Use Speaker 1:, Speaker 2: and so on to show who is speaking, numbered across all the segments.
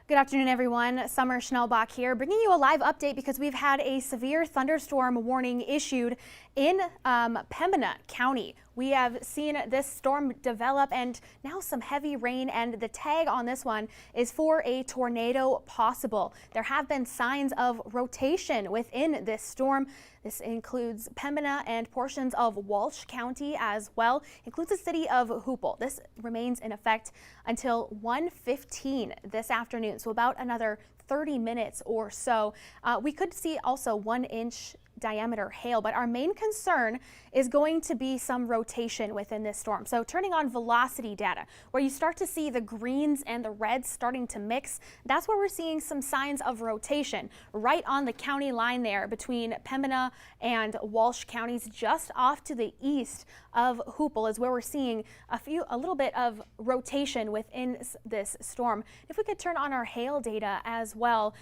Speaker 1: Good afternoon, everyone. Summer Schnellbach here, bringing you a live update because we've had a severe thunderstorm warning issued in Pembina County. We have seen this storm develop and now some heavy rain, and the tag on this one is for a tornado possible. There have been signs of rotation within this storm. This includes Pembina and portions of Walsh County as well, includes the city of Hoople. This remains in effect until 1:15 this afternoon, so about another 30 minutes or so. We could see also 1-inch diameter hail, but our main concern is going to be some rotation within this storm. So turning on velocity data, where you start to see the greens and the reds starting to mix, that's where we're seeing some signs of rotation right on the county line there between Pembina and Walsh counties. Just off to the east of Hoople is where we're seeing a little bit of rotation within this storm. If we could turn on our hail data as well,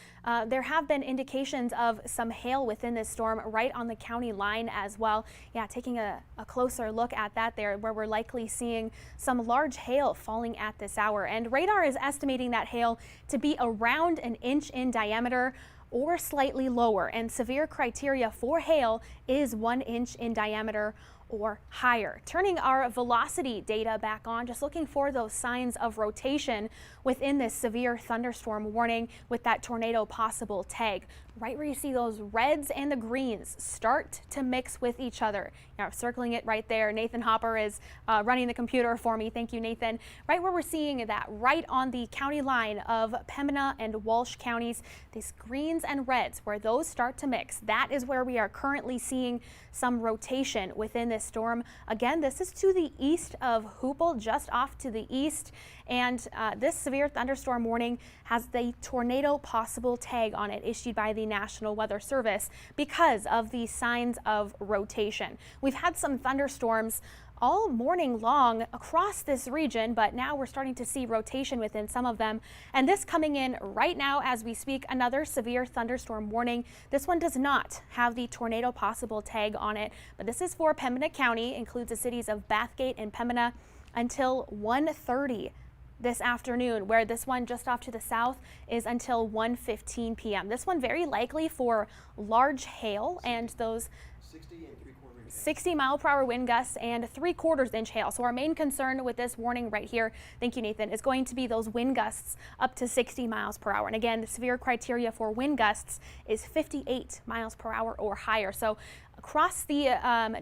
Speaker 1: there have been indications of some hail within this storm right on the county line as well. Yeah, taking a closer look at that there, where we're likely seeing some large hail falling at this hour. And radar is estimating that hail to be around 1 inch in diameter or slightly lower. And severe criteria for hail is 1 inch in diameter or higher. Turning our velocity data back on, just looking for those signs of rotation within this severe thunderstorm warning with that tornado possible tag. Right where you see those reds and the greens start to mix with each other. Now, circling it right there, Nathan Hopper is running the computer for me. Thank you, Nathan. Right where we're seeing that, right on the county line of Pembina and Walsh counties, these greens and reds, where those start to mix, that is where we are currently seeing some rotation within this storm. Again, this is to the east of Hoople, just off to the east. And this severe thunderstorm warning has the tornado possible tag on it, issued by the National Weather Service because of the signs of rotation. We've had some thunderstorms all morning long across this region, but now we're starting to see rotation within some of them. And this coming in right now as we speak, another severe thunderstorm warning. This one does not have the tornado possible tag on it, but this is for Pembina County, includes the cities of Bathgate and Pembina until 1:30 this afternoon, where this one just off to the south is until 1:15 p.m. This one very likely for large hail and those 60-mile-per-hour wind gusts and 3/4-inch hail. So our main concern with this warning right here, thank you, Nathan, is going to be those wind gusts up to 60 miles per hour. And again, the severe criteria for wind gusts is 58 miles per hour or higher. So across the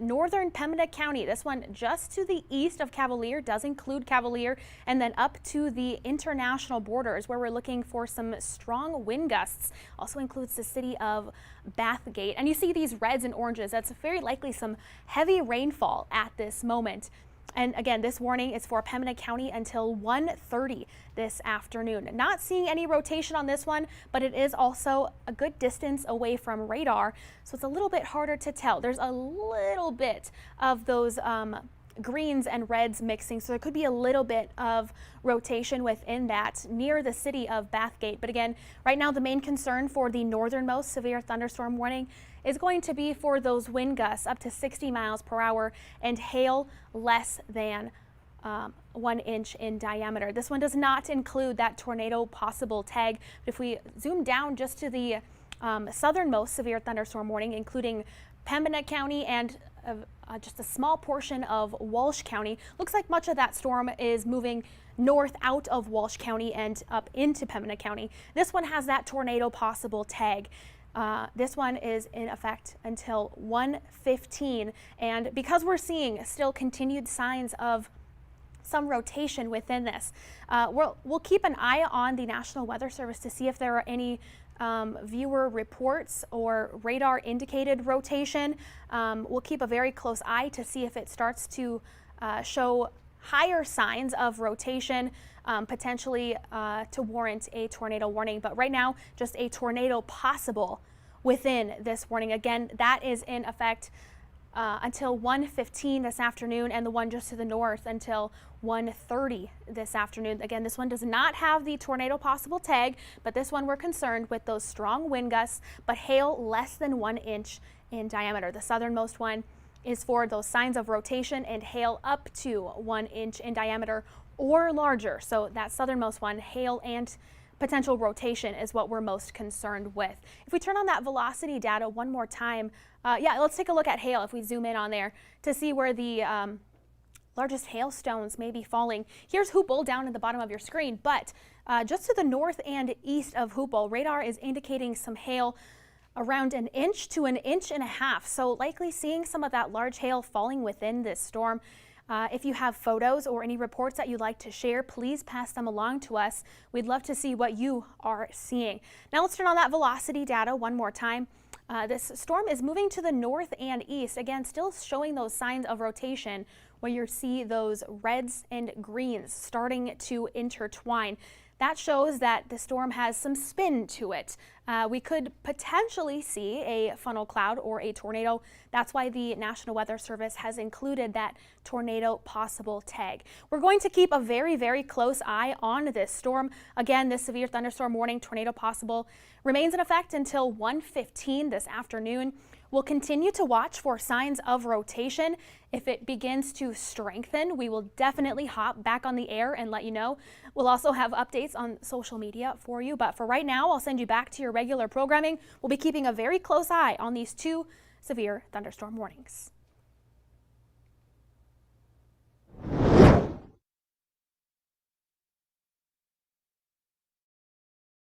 Speaker 1: northern Pembina County, this one just to the east of Cavalier, does include Cavalier, and then up to the international borders where we're looking for some strong wind gusts. Also includes the city of Bathgate. And you see these reds and oranges. That's very likely some heavy rainfall at this moment. And again, this warning is for Pembina County until 1:30 this afternoon. Not seeing any rotation on this one, but it is also a good distance away from radar, so it's a little bit harder to tell. There's a little bit of those greens and reds mixing, so there could be a little bit of rotation within that near the city of Bathgate. But again, right now the main concern for the northernmost severe thunderstorm warning is going to be for those wind gusts up to 60 miles per hour and hail less than 1 inch in diameter. This one does not include that tornado possible tag. But if we zoom down just to the southernmost severe thunderstorm warning, including Pembina County and just a small portion of Walsh County, looks like much of that storm is moving north out of Walsh County and up into Pembina County. This one has that tornado possible tag. This one is in effect until 1:15, and because we're seeing still continued signs of some rotation within this, we'll keep an eye on the National Weather Service to see if there are any viewer reports or radar indicated rotation. We'll keep a very close eye to see if it starts to show higher signs of rotation, potentially to warrant a tornado warning. But right now, just a tornado possible within this warning. Again, that is in effect until 1:15 this afternoon, and the one just to the north until 1:30 this afternoon. Again, this one does not have the tornado possible tag, but this one we're concerned with those strong wind gusts, but hail less than 1 inch in diameter. The southernmost one is for those signs of rotation and hail up to 1 inch in diameter or larger. So that southernmost one, hail and potential rotation is what we're most concerned with. If we turn on that velocity data one more time, let's take a look at hail if we zoom in on there to see where the largest hailstones may be falling. Here's Hoople down at the bottom of your screen, but just to the north and east of Hoople, radar is indicating some hail around 1 inch to 1.5 inches. So likely seeing some of that large hail falling within this storm. If you have photos or any reports that you'd like to share, please pass them along to us. We'd love to see what you are seeing. Now let's turn on that velocity data one more time. This storm is moving to the north and east. Again, still showing those signs of rotation where you see those reds and greens starting to intertwine. That shows that the storm has some spin to it. We could potentially see a funnel cloud or a tornado. That's why the National Weather Service has included that tornado possible tag. We're going to keep a very, very close eye on this storm. Again, this severe thunderstorm warning, tornado possible, remains in effect until 1:15 this afternoon. We'll continue to watch for signs of rotation. If it begins to strengthen, we will definitely hop back on the air and let you know. We'll also have updates on social media for you, but for right now, I'll send you back to your regular programming. We'll be keeping a very close eye on these 2 severe thunderstorm warnings.